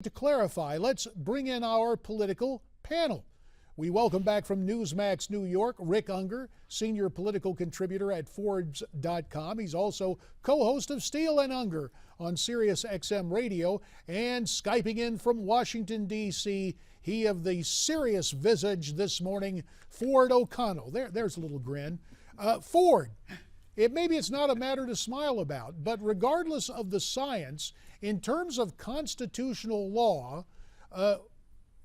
To clarify, let's bring in our political panel. We welcome back from Newsmax New York, Rick Ungar, senior political contributor at Forbes.com. He's also co-host of Steele and Ungar on Sirius XM Radio, and Skyping in from Washington, D.C., he of the serious visage this morning, Ford O'Connell. There's a little grin. Ford, maybe it's not a matter to smile about, but regardless of the science, in terms of constitutional law,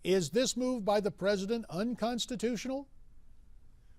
is this move by the president unconstitutional?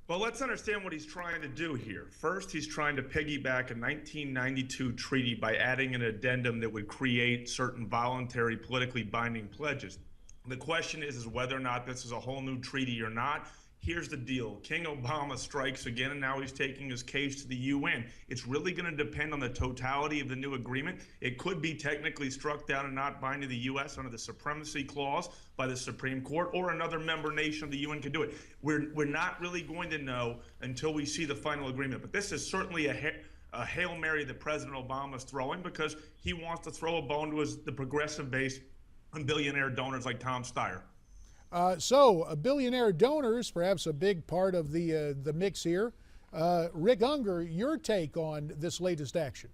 Well, let's understand what he's trying to do here. First, he's trying to piggyback a 1992 treaty by adding an addendum that would create certain voluntary, politically binding pledges. The question is whether or not this is a whole new treaty or not. Here's the deal. King Obama strikes again, and now he's taking his case to the UN. It's really going to depend on the totality of the new agreement. It could be technically struck down and not bind to the U.S. under the Supremacy Clause by the Supreme Court, or another member nation of the UN can do it. We're not really going to know until we see the final agreement. But this is certainly a Hail Mary that President Obama is throwing, because he wants to throw a bone to the progressive base and billionaire donors like Tom Steyer. So billionaire donors, perhaps a big part of the mix here. Rick Ungar, your take on this latest action?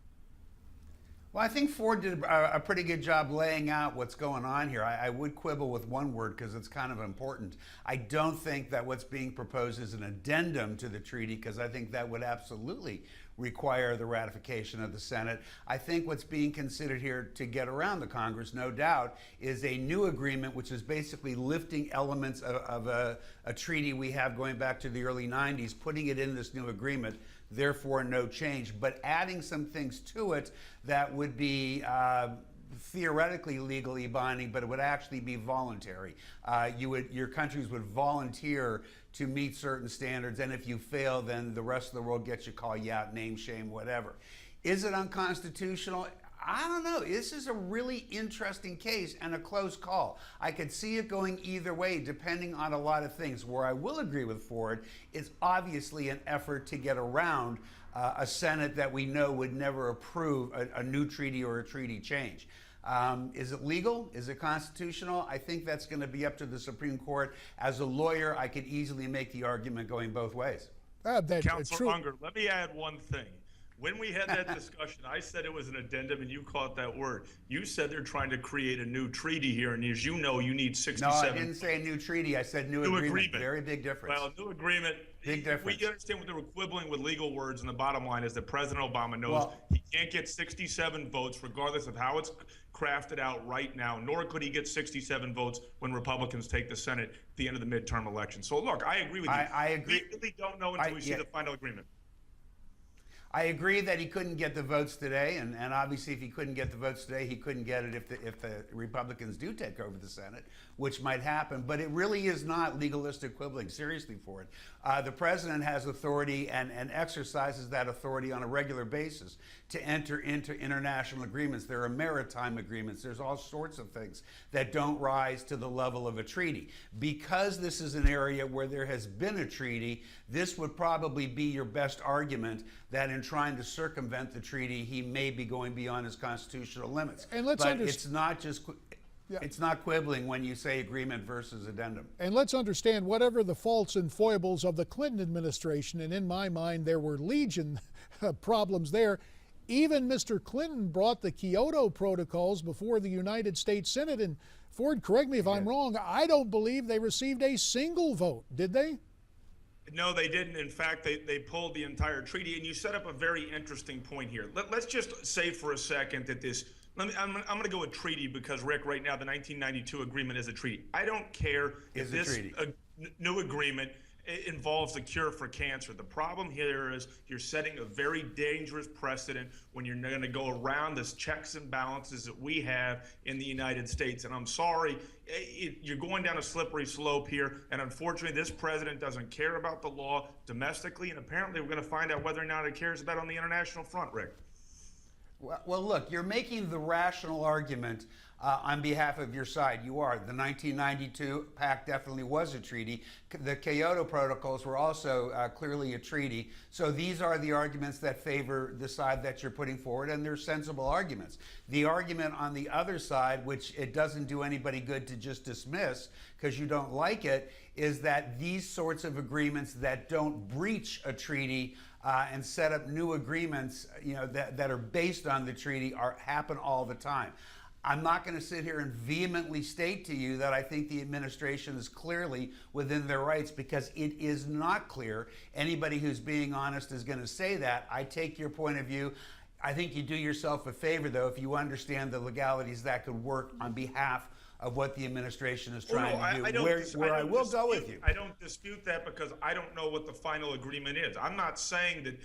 Well, I think Ford did a pretty good job laying out what's going on here. I would quibble with one word because it's kind of important. I don't think that what's being proposed is an addendum to the treaty, because I think that would absolutely require the ratification of the Senate. I think what's being considered here to get around the Congress, no doubt, is a new agreement, which is basically lifting elements of a treaty we have going back to the early 90s, putting it in this new agreement, therefore no change, but adding some things to it that would be theoretically legally binding, but it would actually be voluntary. Your countries would volunteer to meet certain standards, and if you fail, then the rest of the world gets you, call you out, name, shame, whatever. Is it unconstitutional? I don't know. This is a really interesting case and a close call. I could see it going either way depending on a lot of things. Where I will agree with Ford is obviously an effort to get around a Senate that we know would never approve a new treaty or a treaty change. Is it legal? Is it constitutional? I think that's going to be up to the Supreme Court. As a lawyer, I could easily make the argument going both ways. Councilor Ungar, let me add one thing. When we had that discussion, I said it was an addendum, and you caught that word. You said they're trying to create a new treaty here, and as you know, you need 67. No, I didn't say a new treaty. I said new agreement. Very big difference. Well, new agreement. Big difference. We understand what they were quibbling with legal words, and the bottom line is that President Obama knows he can't get 67 votes, regardless of how it's crafted out right now, nor could he get 67 votes when Republicans take the Senate at the end of the midterm election. So, look, I agree with you. I agree. We really don't know until we see the final agreement. I agree that he couldn't get the votes today, and obviously if he couldn't get the votes today, he couldn't get it if the Republicans do take over the Senate, which might happen. But it really is not legalistic quibbling, seriously, for it. The president has authority and exercises that authority on a regular basis to enter into international agreements. There are maritime agreements. There's all sorts of things that don't rise to the level of a treaty. Because this is an area where there has been a treaty, this would probably be your best argument that in trying to circumvent the treaty, he may be going beyond his constitutional limits. And let's it's not just it's not quibbling when you say agreement versus addendum. And let's understand, whatever the faults and foibles of the Clinton administration, and in my mind there were legion problems there, even Mr. Clinton brought the Kyoto protocols before the United States Senate. And Ford, correct me if I'm wrong, I don't believe they received a single vote, did they? No, they didn't. In fact, they pulled the entire treaty. And you set up a very interesting point here. Let's just say for a second that I'm going to go with treaty because, Rick, right now the 1992 agreement is a treaty. I don't care if this new agreement involves a cure for cancer. The problem here is you're setting a very dangerous precedent when you're going to go around this checks and balances that we have in the United States. And I'm sorry, you're going down a slippery slope here. And unfortunately, this president doesn't care about the law domestically. And apparently, we're going to find out whether or not he cares about it on the international front, Rick. Well, look, you're making the rational argument on behalf of your side. You are. The 1992 pact definitely was a treaty. The Kyoto Protocols were also clearly a treaty. So these are the arguments that favor the side that you're putting forward, and they're sensible arguments. The argument on the other side, which it doesn't do anybody good to just dismiss because you don't like it, is that these sorts of agreements that don't breach a treaty and set up new agreements, that are based on the treaty happen all the time. I'm not going to sit here and vehemently state to you that I think the administration is clearly within their rights, because it is not clear. Anybody who's being honest is going to say that. I take your point of view. I think you do yourself a favor, though, if you understand the legalities that could work on behalf of what the administration is trying to do. I will go with you. I don't dispute that, because I don't know what the final agreement is. I'm not saying that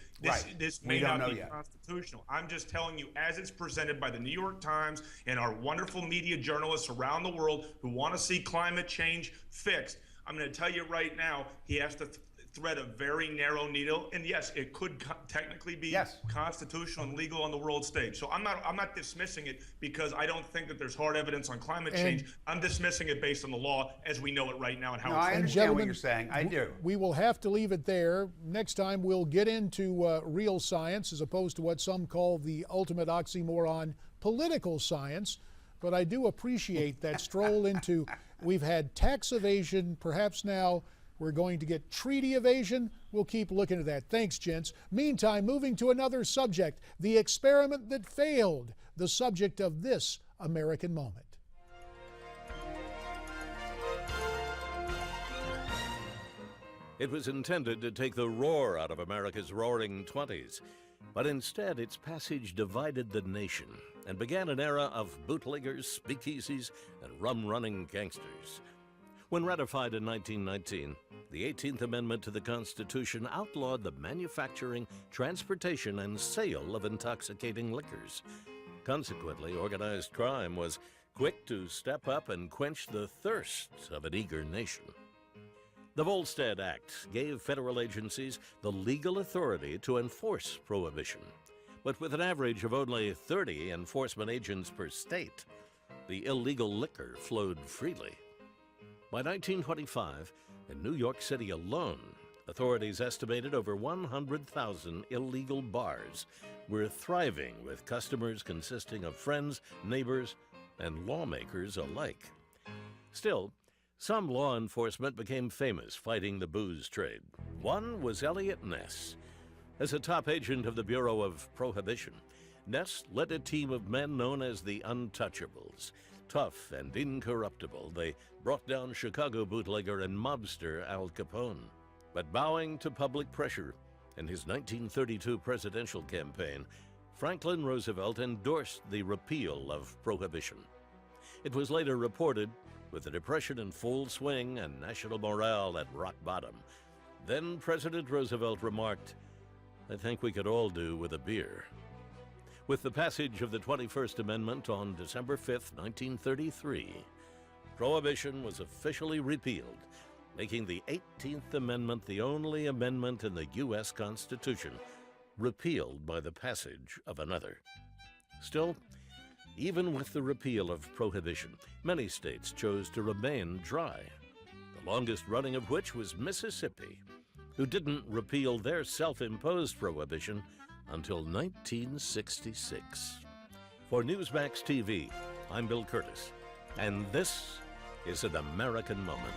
this may not be constitutional. I'm just telling you, as it's presented by the New York Times and our wonderful media journalists around the world who want to see climate change fixed, I'm going to tell you right now, he has to thread a very narrow needle, and yes, it could technically be constitutional and legal on the world stage. So I'm not dismissing it because I don't think that there's hard evidence on climate change. I'm dismissing it based on the law as we know it right now and how it's. I understand what you're saying. I do. We will have to leave it there. Next time we'll get into real science, as opposed to what some call the ultimate oxymoron, political science. But I do appreciate that stroll into, we've had tax evasion, perhaps now we're going to get treaty evasion. We'll keep looking at that. Thanks, gents. Meantime, moving to another subject, the experiment that failed, the subject of this American moment. It was intended to take the roar out of America's roaring 20s, but instead its passage divided the nation and began an era of bootleggers, speakeasies, and rum-running gangsters. When ratified in 1919, the 18th Amendment to the Constitution outlawed the manufacturing, transportation, and sale of intoxicating liquors. Consequently, organized crime was quick to step up and quench the thirst of an eager nation. The Volstead Act gave federal agencies the legal authority to enforce prohibition, but with an average of only 30 enforcement agents per state, the illegal liquor flowed freely. By 1925, in New York City alone, authorities estimated over 100,000 illegal bars were thriving, with customers consisting of friends, neighbors, and lawmakers alike. Still, some law enforcement became famous fighting the booze trade. One was Elliot Ness. As a top agent of the Bureau of Prohibition, Ness led a team of men known as the Untouchables. Tough and incorruptible, they brought down Chicago bootlegger and mobster Al Capone. But bowing to public pressure in his 1932 presidential campaign, Franklin Roosevelt endorsed the repeal of prohibition. It was later reported, with the Depression in full swing and national morale at rock bottom, then President Roosevelt remarked, "I think we could all do with a beer." With the passage of the 21st Amendment on December 5, 1933, Prohibition was officially repealed, making the 18th Amendment the only amendment in the U.S. Constitution repealed by the passage of another. Still, even with the repeal of Prohibition, many states chose to remain dry, the longest running of which was Mississippi, who didn't repeal their self-imposed prohibition until 1966. For Newsmax TV, I'm Bill Curtis, and this is an American Moment.